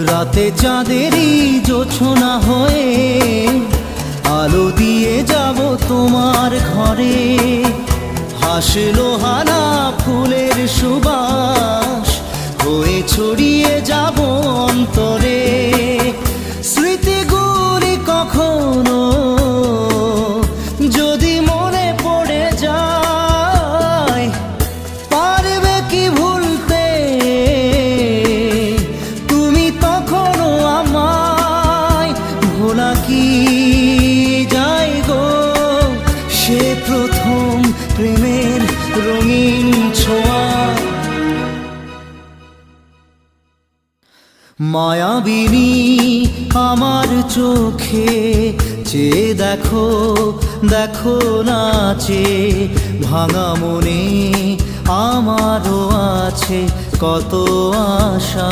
রাতে চাঁদেরই জোছনা হয়ে আলো দিয়ে যাব তোমার ঘরে। হাসলো হানা ফুলের সুবাস হয়ে ছড়িয়ে যাব অন্তরে। স্মৃতিগুলি কখনো যদি মনে পড়ে যায়, পারবে কি ভুলতে তুমি তখনও আমায়? ভোলা কি যায় গো সে প্রথম প্রেমের রঙিন ছোঁয়া। মায়াবিনী আমার চোখে চেয়ে দেখো, দেখো নাচে ভাঙা মনে আমারও আছে কত আশা।